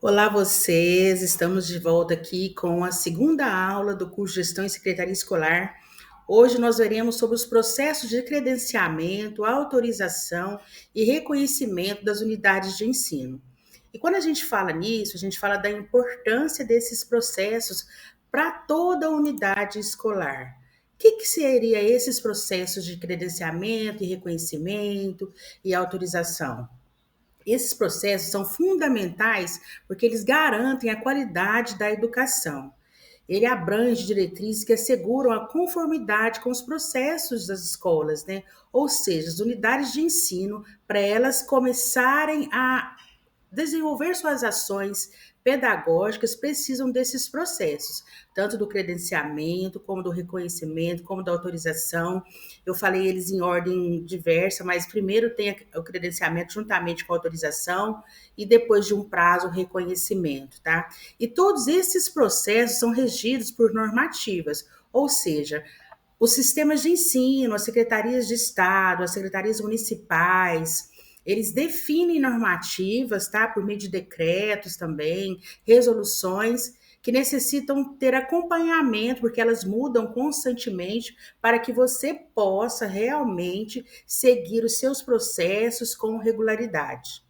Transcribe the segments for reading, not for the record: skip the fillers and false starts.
Olá, vocês! Estamos de volta aqui com a segunda aula do curso Gestão e Secretaria Escolar. Hoje nós veremos sobre os processos de credenciamento, autorização e reconhecimento das unidades de ensino. E quando a gente fala nisso, a gente fala da importância desses processos para toda a unidade escolar. O que seria esses processos de credenciamento e reconhecimento e autorização? Esses processos são fundamentais porque eles garantem a qualidade da educação. Ele abrange diretrizes que asseguram a conformidade com os processos das escolas, né? Ou seja, as unidades de ensino, para elas começarem a desenvolver suas ações pedagógicas, precisam desses processos, tanto do credenciamento, como do reconhecimento, como da autorização. Eu falei eles em ordem diversa, mas primeiro tem o credenciamento juntamente com a autorização e depois de um prazo, o reconhecimento, tá? E todos esses processos são regidos por normativas, ou seja, os sistemas de ensino, as secretarias de Estado, as secretarias municipais, eles definem normativas, tá? Por meio de decretos também, resoluções que necessitam ter acompanhamento, porque elas mudam constantemente para que você possa realmente seguir os seus processos com regularidade.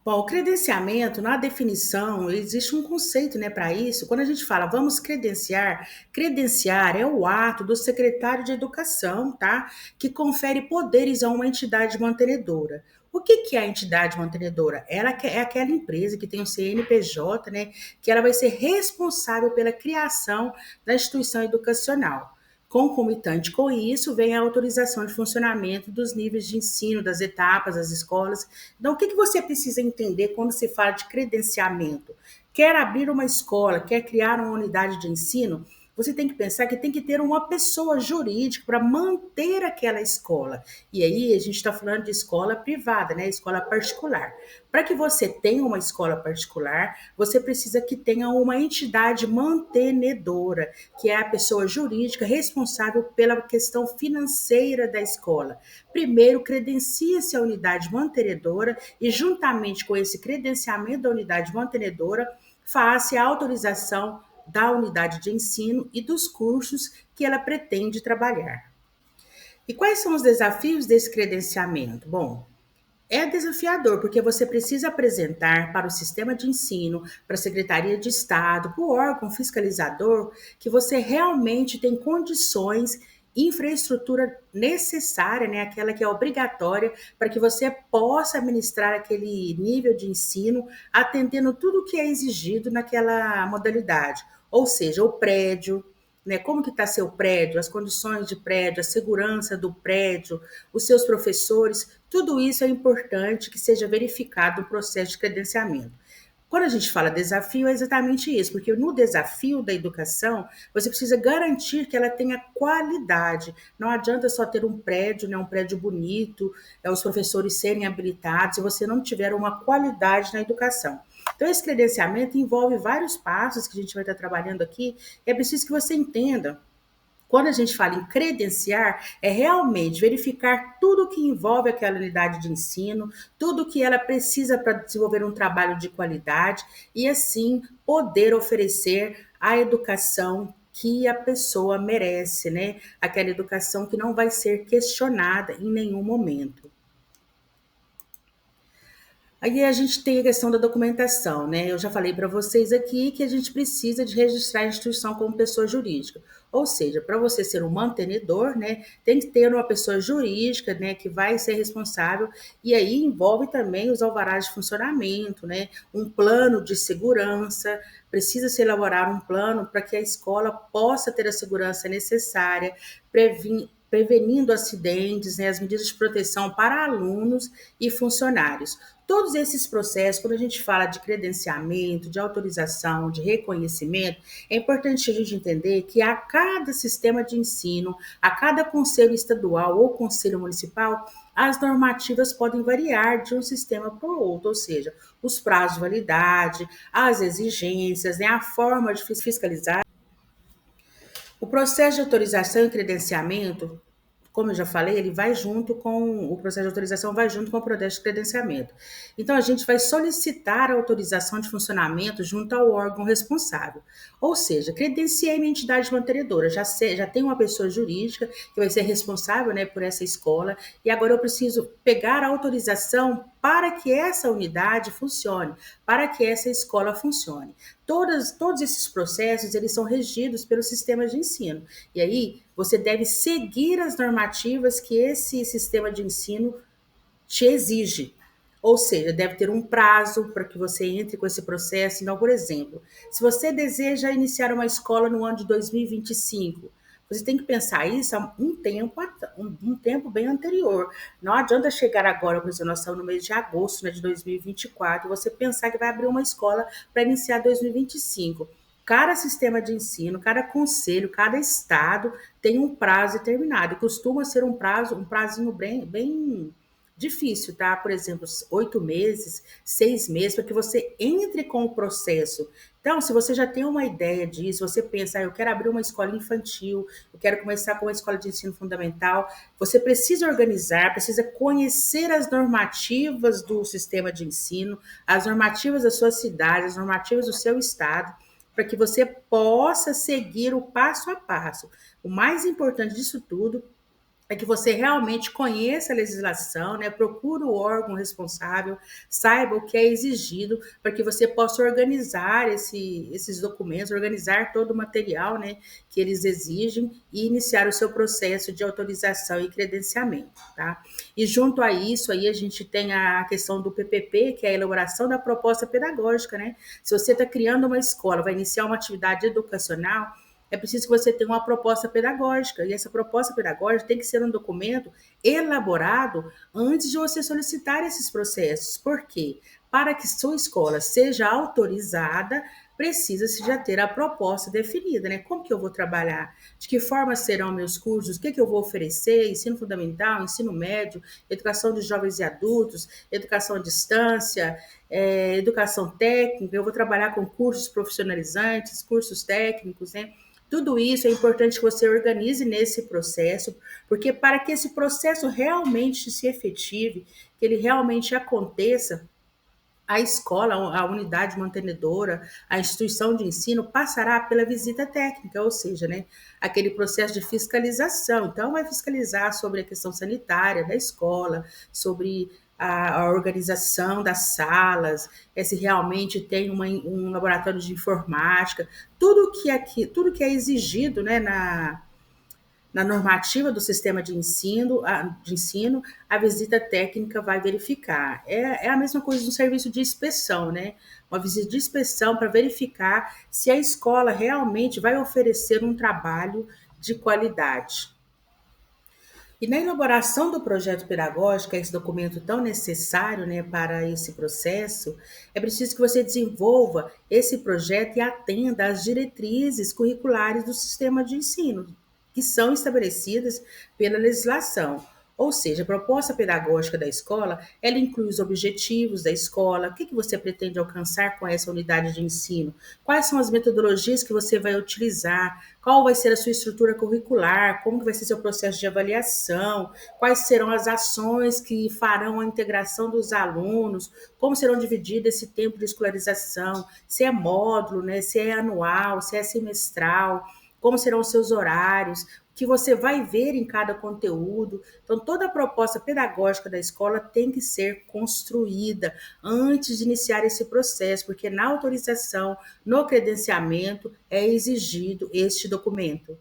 Bom, o credenciamento, na definição, existe um conceito, né, para isso. Quando a gente fala vamos credenciar, credenciar é o ato do secretário de Educação, tá? Que confere poderes a uma entidade mantenedora. O que é a entidade mantenedora? É aquela empresa que tem um CNPJ, né? Que ela vai ser responsável pela criação da instituição educacional. Concomitante com isso, vem a autorização de funcionamento dos níveis de ensino, das etapas, das escolas. Então, o que você precisa entender quando se fala de credenciamento? Quer abrir uma escola, quer criar uma unidade de ensino? Você tem que pensar que tem que ter uma pessoa jurídica para manter aquela escola. E aí a gente está falando de escola privada, né? Escola particular. Para que você tenha uma escola particular, você precisa que tenha uma entidade mantenedora, que é a pessoa jurídica responsável pela questão financeira da escola. Primeiro, credencia-se a unidade mantenedora e, juntamente com esse credenciamento da unidade mantenedora, faz-se a autorização da unidade de ensino e dos cursos que ela pretende trabalhar. E quais são os desafios desse credenciamento? Bom, é desafiador, porque você precisa apresentar para o sistema de ensino, para a Secretaria de Estado, para o órgão fiscalizador, que você realmente tem condições, infraestrutura necessária, né, aquela que é obrigatória, para que você possa administrar aquele nível de ensino, atendendo tudo o que é exigido naquela modalidade. Ou seja, o prédio, né, como que está seu prédio, as condições de prédio, a segurança do prédio, os seus professores, tudo isso é importante que seja verificado no processo de credenciamento. Quando a gente fala desafio, é exatamente isso, porque no desafio da educação, você precisa garantir que ela tenha qualidade. Não adianta só ter um prédio, né, um prédio bonito, os professores serem habilitados, se você não tiver uma qualidade na educação. Então, esse credenciamento envolve vários passos que a gente vai estar trabalhando aqui, e é preciso que você entenda. Quando a gente fala em credenciar, é realmente verificar tudo que envolve aquela unidade de ensino, tudo que ela precisa para desenvolver um trabalho de qualidade e, assim, poder oferecer a educação que a pessoa merece, né? Aquela educação que não vai ser questionada em nenhum momento. Aí a gente tem a questão da documentação, né? Eu já falei para vocês aqui que a gente precisa de registrar a instituição como pessoa jurídica. Ou seja, para você ser um mantenedor, né, tem que ter uma pessoa jurídica, né, que vai ser responsável, e aí envolve também os alvarás de funcionamento, né, um plano de segurança, precisa se elaborar um plano para que a escola possa ter a segurança necessária, prevenindo acidentes, né, as medidas de proteção para alunos e funcionários. Todos esses processos, quando a gente fala de credenciamento, de autorização, de reconhecimento, é importante a gente entender que a cada sistema de ensino, a cada conselho estadual ou conselho municipal, as normativas podem variar de um sistema para o outro, ou seja, os prazos de validade, as exigências, né, a forma de fiscalizar. O processo de autorização e credenciamento como eu já falei, ele vai junto com o processo de autorização, vai junto com o processo de credenciamento. Então, a gente vai solicitar a autorização de funcionamento junto ao órgão responsável. Ou seja, credenciei minha entidade mantenedora, já tem uma pessoa jurídica que vai ser responsável, né, por essa escola, e agora eu preciso pegar a autorização para que essa unidade funcione, para que essa escola funcione. Todos esses processos, eles são regidos pelo sistema de ensino. E aí, você deve seguir as normativas que esse sistema de ensino te exige. Ou seja, deve ter um prazo para que você entre com esse processo. Então, por exemplo, se você deseja iniciar uma escola no ano de 2025, você tem que pensar isso há um tempo bem anterior. Não adianta chegar agora, por exemplo, nós estamos no mês de agosto, né, de 2024, e você pensar que vai abrir uma escola para iniciar 2025. Cada sistema de ensino, cada conselho, cada estado tem um prazo determinado. E costuma ser um prazinho bem difícil, tá? Por exemplo, 8 meses, 6 meses, para que você entre com o processo. Então, se você já tem uma ideia disso, você pensa, eu quero abrir uma escola infantil, eu quero começar com uma escola de ensino fundamental, você precisa organizar, precisa conhecer as normativas do sistema de ensino, as normativas da sua cidade, as normativas do seu estado, para que você possa seguir o passo a passo. O mais importante disso tudo é que você realmente conheça a legislação, né? Procure o órgão responsável, saiba o que é exigido, para que você possa organizar esses documentos, organizar todo o material, né, que eles exigem e iniciar o seu processo de autorização e credenciamento, tá? E junto a isso, aí a gente tem a questão do PPP, que é a elaboração da proposta pedagógica, né? Se você está criando uma escola, vai iniciar uma atividade educacional, é preciso que você tenha uma proposta pedagógica, e essa proposta pedagógica tem que ser um documento elaborado antes de você solicitar esses processos. Por quê? Para que sua escola seja autorizada, precisa-se já ter a proposta definida, né? Como que eu vou trabalhar? De que forma serão meus cursos? O que eu vou oferecer? Ensino fundamental, ensino médio, educação de jovens e adultos, educação à distância, educação técnica, eu vou trabalhar com cursos profissionalizantes, cursos técnicos, né? Tudo isso é importante que você organize nesse processo, porque para que esse processo realmente se efetive, que ele realmente aconteça, a escola, a unidade mantenedora, a instituição de ensino passará pela visita técnica, ou seja, né, aquele processo de fiscalização. Então, vai fiscalizar sobre a questão sanitária da escola, sobre a organização das salas, se realmente tem um laboratório de informática, tudo que é exigido, né, na normativa do sistema de ensino, a visita técnica vai verificar. É a mesma coisa do serviço de inspeção, né? Uma visita de inspeção para verificar se a escola realmente vai oferecer um trabalho de qualidade. E na elaboração do projeto pedagógico, que é esse documento tão necessário, né, para esse processo, é preciso que você desenvolva esse projeto e atenda às diretrizes curriculares do sistema de ensino, que são estabelecidas pela legislação. Ou seja, a proposta pedagógica da escola, ela inclui os objetivos da escola, o que você pretende alcançar com essa unidade de ensino, quais são as metodologias que você vai utilizar, qual vai ser a sua estrutura curricular, como vai ser seu processo de avaliação, quais serão as ações que farão a integração dos alunos, como serão dividido esse tempo de escolarização, se é módulo, né, se é anual, se é semestral, como serão os seus horários, o que você vai ver em cada conteúdo. Então, toda a proposta pedagógica da escola tem que ser construída antes de iniciar esse processo, porque na autorização, no credenciamento, é exigido este documento.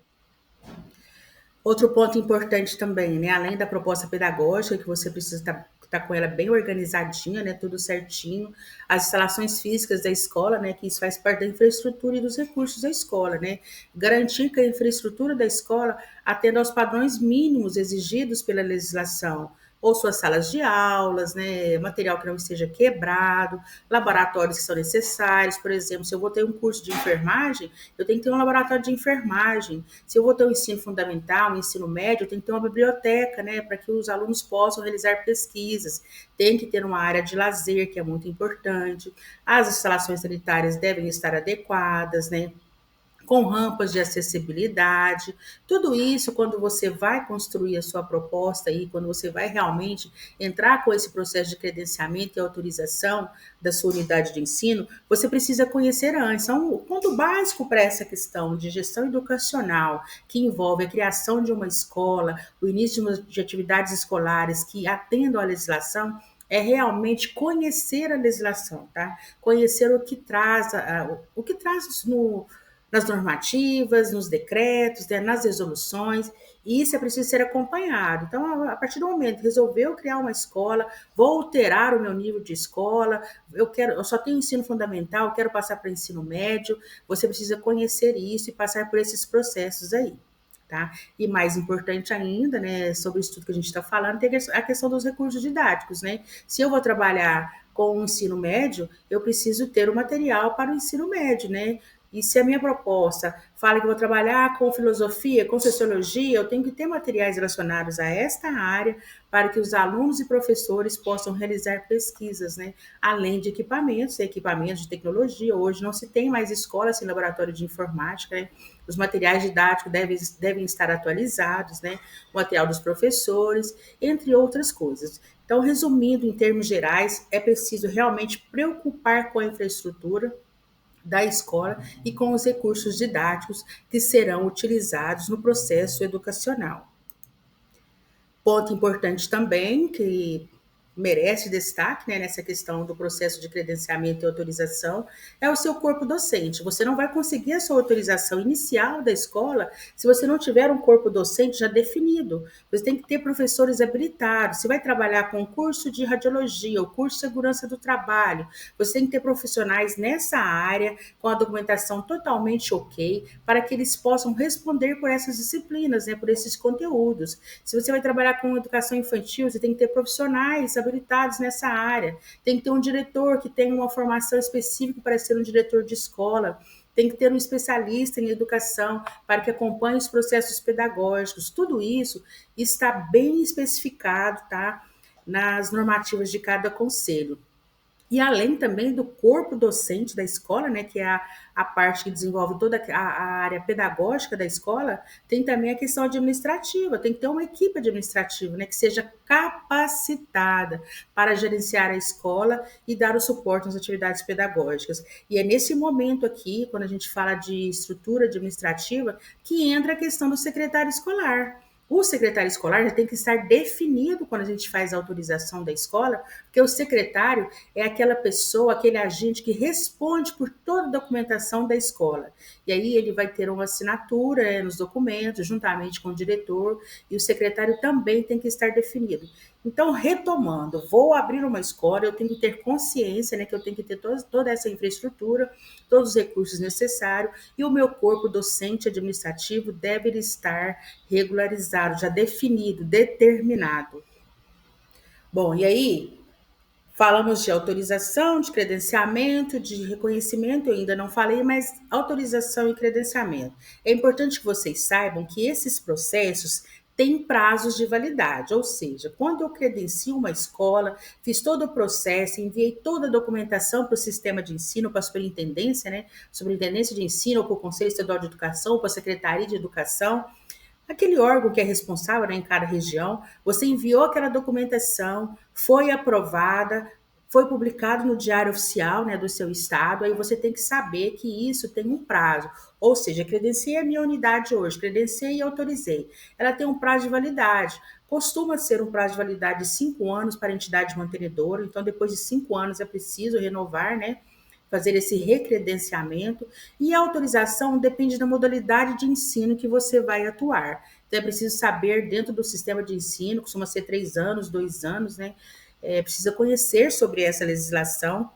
Outro ponto importante também, né? Além da proposta pedagógica, que você precisa estar com ela bem organizadinha, né? Tudo certinho. As instalações físicas da escola, né? Que isso faz parte da infraestrutura e dos recursos da escola, né? Garantir que a infraestrutura da escola atenda aos padrões mínimos exigidos pela legislação, ou suas salas de aulas, né, material que não esteja quebrado, laboratórios que são necessários. Por exemplo, se eu vou ter um curso de enfermagem, eu tenho que ter um laboratório de enfermagem. Se eu vou ter um ensino fundamental, um ensino médio, eu tenho que ter uma biblioteca, né, para que os alunos possam realizar pesquisas. Tem que ter uma área de lazer, que é muito importante. As instalações sanitárias devem estar adequadas, né? com rampas de acessibilidade. Tudo isso, quando você vai construir a sua proposta e quando você vai realmente entrar com esse processo de credenciamento e autorização da sua unidade de ensino, você precisa conhecer antes. Então, o ponto básico para essa questão de gestão educacional, que envolve a criação de uma escola, o início de atividades escolares que atendam à legislação, é realmente conhecer a legislação, tá? Conhecer o que traz nas normativas, nos decretos, né, nas resoluções, e isso é preciso ser acompanhado. Então, a partir do momento que resolveu criar uma escola, vou alterar o meu nível de escola, eu só tenho ensino fundamental, quero passar para ensino médio, você precisa conhecer isso e passar por esses processos aí. Tá? E mais importante ainda, né, sobre isso tudo que a gente está falando, tem a questão dos recursos didáticos, né? Se eu vou trabalhar com o ensino médio, eu preciso ter o material para o ensino médio, né? E se a minha proposta fala que eu vou trabalhar com filosofia, com sociologia, eu tenho que ter materiais relacionados a esta área para que os alunos e professores possam realizar pesquisas, né? Além de equipamentos de tecnologia. Hoje não se tem mais escola sem laboratório de informática, né? Os materiais didáticos devem estar atualizados, né? O material dos professores, entre outras coisas. Então, resumindo, em termos gerais, é preciso realmente preocupar com a infraestrutura da escola e com os recursos didáticos que serão utilizados no processo educacional. Ponto importante também, que merece destaque, né, nessa questão do processo de credenciamento e autorização, é o seu corpo docente. Você não vai conseguir a sua autorização inicial da escola se você não tiver um corpo docente já definido. Você tem que ter professores habilitados. Você vai trabalhar com o curso de radiologia, o curso de segurança do trabalho. Você tem que ter profissionais nessa área com a documentação totalmente ok, para que eles possam responder por essas disciplinas, né, por esses conteúdos. Se você vai trabalhar com educação infantil, você tem que ter profissionais habilitados nessa área. Tem que ter um diretor que tenha uma formação específica para ser um diretor de escola. Tem que ter um especialista em educação para que acompanhe os processos pedagógicos. Tudo isso está bem especificado, tá? Nas normativas de cada conselho. E além também do corpo docente da escola, né, que é a parte que desenvolve toda a área pedagógica da escola, tem também a questão administrativa, tem que ter uma equipe administrativa, né, que seja capacitada para gerenciar a escola e dar o suporte nas atividades pedagógicas. E é nesse momento aqui, quando a gente fala de estrutura administrativa, que entra a questão do secretário escolar. O secretário escolar já tem que estar definido quando a gente faz a autorização da escola, porque o secretário é aquela pessoa, aquele agente que responde por toda a documentação da escola. E aí ele vai ter uma assinatura nos documentos, juntamente com o diretor, e o secretário também tem que estar definido. Então, retomando, vou abrir uma escola, eu tenho que ter consciência, né, que eu tenho que ter toda essa infraestrutura, todos os recursos necessários, e o meu corpo docente administrativo deve estar regularizado, já definido, determinado. Bom, e aí falamos de autorização, de credenciamento, de reconhecimento, eu ainda não falei, mas autorização e credenciamento. É importante que vocês saibam que esses processos têm prazos de validade, ou seja, quando eu credencio uma escola, fiz todo o processo, enviei toda a documentação para o sistema de ensino, para a superintendência, né? Superintendência de ensino, ou para o Conselho Estadual de Educação, ou para a Secretaria de Educação, aquele órgão que é responsável, né, em cada região, você enviou aquela documentação, foi aprovada, foi publicado no Diário Oficial, né, do seu estado, aí você tem que saber que isso tem um prazo. Ou seja, credenciei a minha unidade hoje, credenciei e autorizei. Ela tem um prazo de validade. Costuma ser um prazo de validade de 5 anos para a entidade mantenedora, então depois de 5 anos é preciso renovar, né? Fazer esse recredenciamento, e a autorização depende da modalidade de ensino que você vai atuar. Então, é preciso saber dentro do sistema de ensino, costuma ser 3 anos, 2 anos, né? Precisa conhecer sobre essa legislação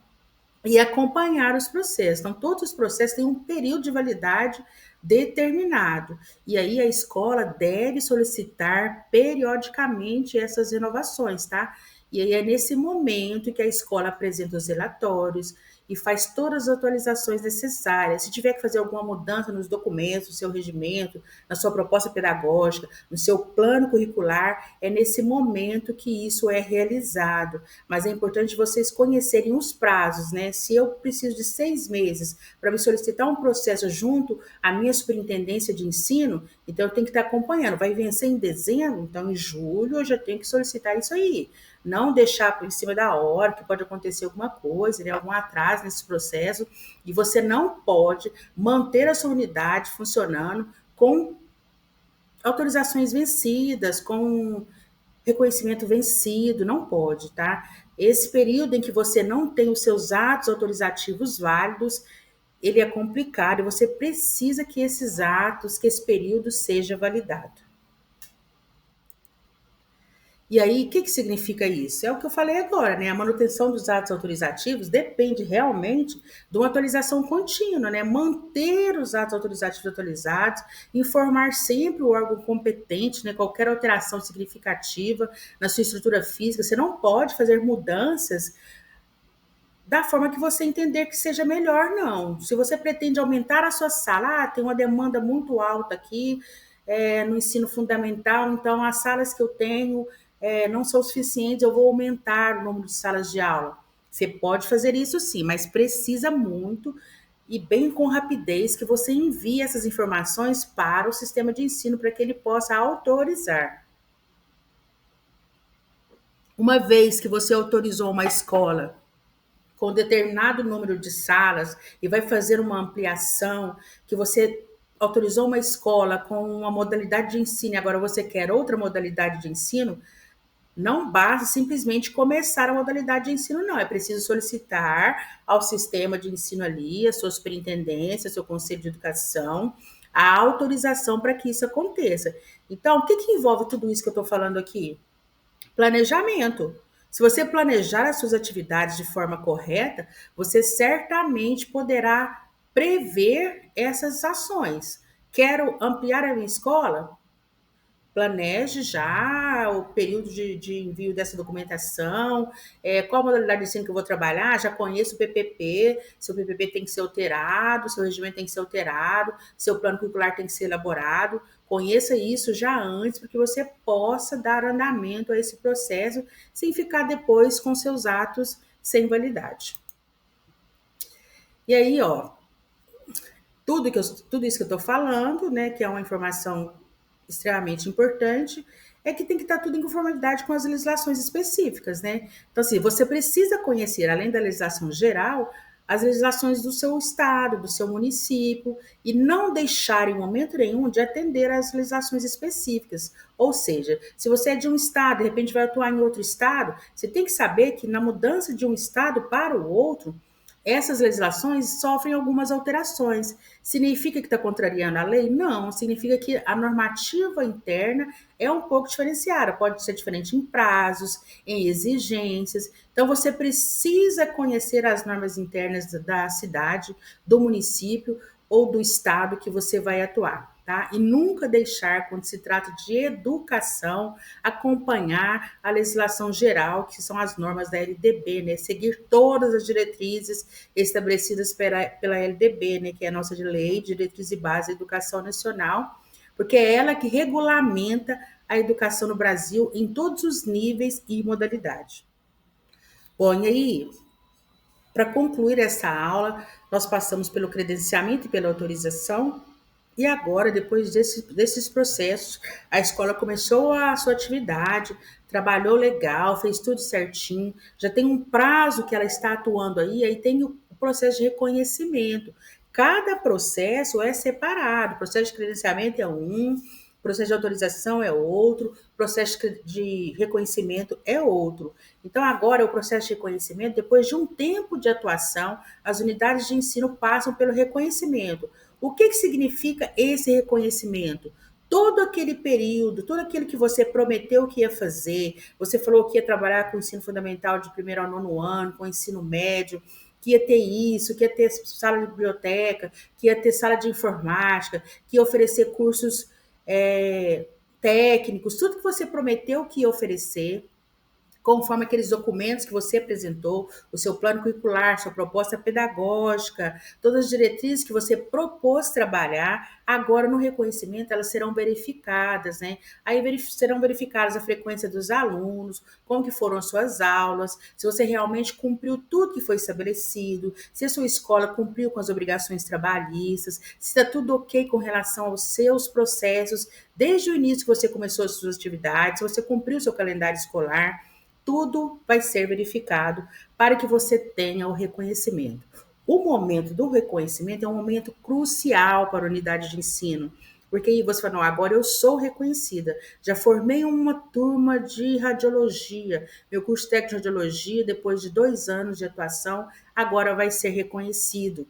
e acompanhar os processos. Então, todos os processos têm um período de validade determinado. E aí a escola deve solicitar periodicamente essas renovações, tá? E aí é nesse momento que a escola apresenta os relatórios e faz todas as atualizações necessárias. Se tiver que fazer alguma mudança nos documentos, no seu regimento, na sua proposta pedagógica, no seu plano curricular, é nesse momento que isso é realizado. Mas é importante vocês conhecerem os prazos, né? Se eu preciso de 6 meses para me solicitar um processo junto à minha superintendência de ensino, então eu tenho que estar acompanhando. Vai vencer em dezembro, então em julho eu já tenho que solicitar isso aí. Não deixar por cima da hora, que pode acontecer alguma coisa, né, algum atraso nesse processo, e você não pode manter a sua unidade funcionando com autorizações vencidas, com reconhecimento vencido, não pode, tá? Esse período em que você não tem os seus atos autorizativos válidos, ele é complicado e você precisa que esses atos, que esse período seja validado. E aí, o que significa isso? É o que eu falei agora, né? A manutenção dos atos autorizativos depende realmente de uma atualização contínua, né? Manter os atos autorizativos atualizados, informar sempre o órgão competente, né? Qualquer alteração significativa na sua estrutura física. Você não pode fazer mudanças da forma que você entender que seja melhor, não. Se você pretende aumentar a sua sala, tem uma demanda muito alta aqui no ensino fundamental, então as salas que eu tenho não são suficientes, eu vou aumentar o número de salas de aula. Você pode fazer isso sim, mas precisa muito e bem com rapidez que você envie essas informações para o sistema de ensino para que ele possa autorizar. Uma vez que você autorizou uma escola com determinado número de salas e vai fazer uma ampliação, que você autorizou uma escola com uma modalidade de ensino e agora você quer outra modalidade de ensino, não basta simplesmente começar a modalidade de ensino, não. É preciso solicitar ao sistema de ensino ali, a sua superintendência, seu conselho de educação, a autorização para que isso aconteça. Então, o que envolve tudo isso que eu estou falando aqui? Planejamento. Se você planejar as suas atividades de forma correta, você certamente poderá prever essas ações. Quero ampliar a minha escola? Planeje já o período de envio dessa documentação, qual a modalidade de ensino que eu vou trabalhar, já conheço o PPP, seu PPP tem que ser alterado, seu regimento tem que ser alterado, seu plano curricular tem que ser elaborado, conheça isso já antes, para que você possa dar andamento a esse processo, sem ficar depois com seus atos sem validade. E aí, ó, tudo isso que eu estou falando, né, que é uma informação extremamente importante, é que tem que estar tudo em conformidade com as legislações específicas, né? Então, assim, você precisa conhecer, além da legislação geral, as legislações do seu estado, do seu município, e não deixar em momento nenhum de atender às legislações específicas. Ou seja, se você é de um estado, de repente vai atuar em outro estado, você tem que saber que na mudança de um estado para o outro, essas legislações sofrem algumas alterações. Significa que está contrariando a lei? Não, significa que a normativa interna é um pouco diferenciada, pode ser diferente em prazos, em exigências. Então, você precisa conhecer as normas internas da cidade, do município ou do estado que você vai atuar. Tá? E nunca deixar, quando se trata de educação, acompanhar a legislação geral, que são as normas da LDB, né? Seguir todas as diretrizes estabelecidas pela LDB, né? Que é a nossa Lei de Diretriz e Base da Educação Nacional, porque é ela que regulamenta a educação no Brasil em todos os níveis e modalidades. Bom, e aí, para concluir essa aula, nós passamos pelo credenciamento e pela autorização. E agora, depois desses processos, a escola começou a sua atividade, trabalhou legal, fez tudo certinho, já tem um prazo que ela está atuando aí tem o processo de reconhecimento. Cada processo é separado, o processo de credenciamento é um, o processo de autorização é outro, o processo de reconhecimento é outro. Então, agora, o processo de reconhecimento, depois de um tempo de atuação, as unidades de ensino passam pelo reconhecimento. O que significa esse reconhecimento? Todo aquele período, tudo aquilo que você prometeu que ia fazer, você falou que ia trabalhar com o ensino fundamental de primeiro ao nono ano, com o ensino médio, que ia ter isso, que ia ter sala de biblioteca, que ia ter sala de informática, que ia oferecer cursos técnicos, tudo que você prometeu que ia oferecer, conforme aqueles documentos que você apresentou, o seu plano curricular, sua proposta pedagógica, todas as diretrizes que você propôs trabalhar, agora no reconhecimento elas serão verificadas, né? Aí serão verificadas a frequência dos alunos, como que foram as suas aulas, se você realmente cumpriu tudo que foi estabelecido, se a sua escola cumpriu com as obrigações trabalhistas, se está tudo ok com relação aos seus processos, desde o início que você começou as suas atividades, se você cumpriu o seu calendário escolar, tudo vai ser verificado para que você tenha o reconhecimento. O momento do reconhecimento é um momento crucial para a unidade de ensino, porque aí você fala, não, agora eu sou reconhecida, já formei uma turma de radiologia, meu curso técnico de radiologia, depois de 2 anos de atuação, agora vai ser reconhecido.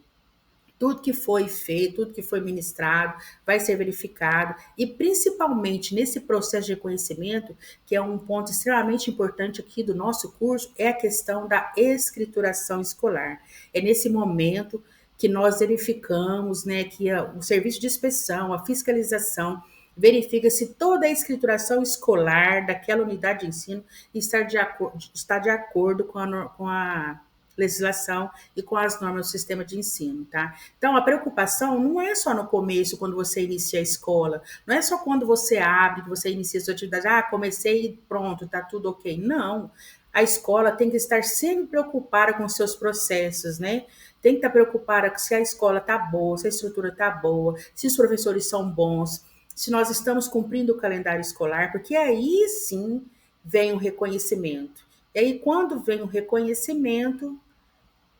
Tudo que foi feito, tudo que foi ministrado, vai ser verificado, e principalmente nesse processo de reconhecimento, que é um ponto extremamente importante aqui do nosso curso, é a questão da escrituração escolar. É nesse momento que nós verificamos, né, que o serviço de inspeção, a fiscalização, verifica se toda a escrituração escolar daquela unidade de ensino está de acordo com a legislação e com as normas do sistema de ensino, tá? Então, a preocupação não é só no começo, quando você inicia a escola, não é só quando você abre, que você inicia a sua atividade, comecei e pronto, tá tudo ok. Não, a escola tem que estar sempre preocupada com os seus processos, né? Tem que estar preocupada se a escola tá boa, se a estrutura tá boa, se os professores são bons, se nós estamos cumprindo o calendário escolar, porque aí sim vem o reconhecimento. E aí, quando vem o reconhecimento,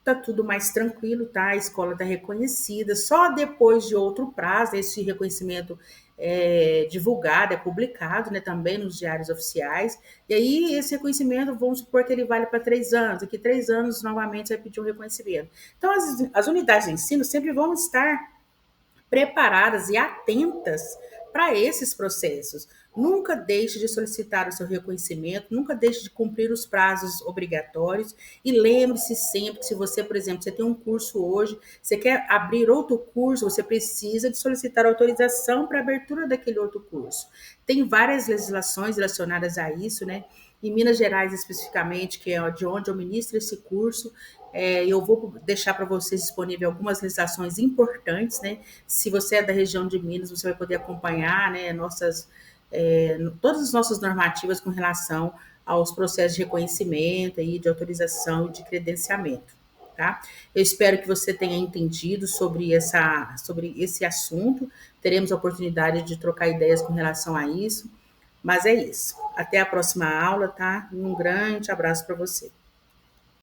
tá tudo mais tranquilo, tá? A escola tá reconhecida. Só depois de outro prazo, esse reconhecimento é divulgado, é publicado, né, também nos diários oficiais. E aí, esse reconhecimento, vamos supor que ele vale para 3 anos. Daqui 3 anos, novamente, você vai pedir um reconhecimento. Então, as unidades de ensino sempre vão estar preparadas e atentas para esses processos. Nunca deixe de solicitar o seu reconhecimento, nunca deixe de cumprir os prazos obrigatórios e lembre-se sempre que se você, por exemplo, você tem um curso hoje, você quer abrir outro curso, você precisa de solicitar autorização para a abertura daquele outro curso. Tem várias legislações relacionadas a isso, né? Em Minas Gerais, especificamente, que é de onde eu ministro esse curso, eu vou deixar para vocês disponível algumas legislações importantes, né? Se você é da região de Minas, você vai poder acompanhar, né, todas as nossas normativas com relação aos processos de reconhecimento, aí, de autorização e de credenciamento. Tá? Eu espero que você tenha entendido sobre esse assunto. Teremos a oportunidade de trocar ideias com relação a isso. Mas é isso. Até a próxima aula, tá? Um grande abraço para você.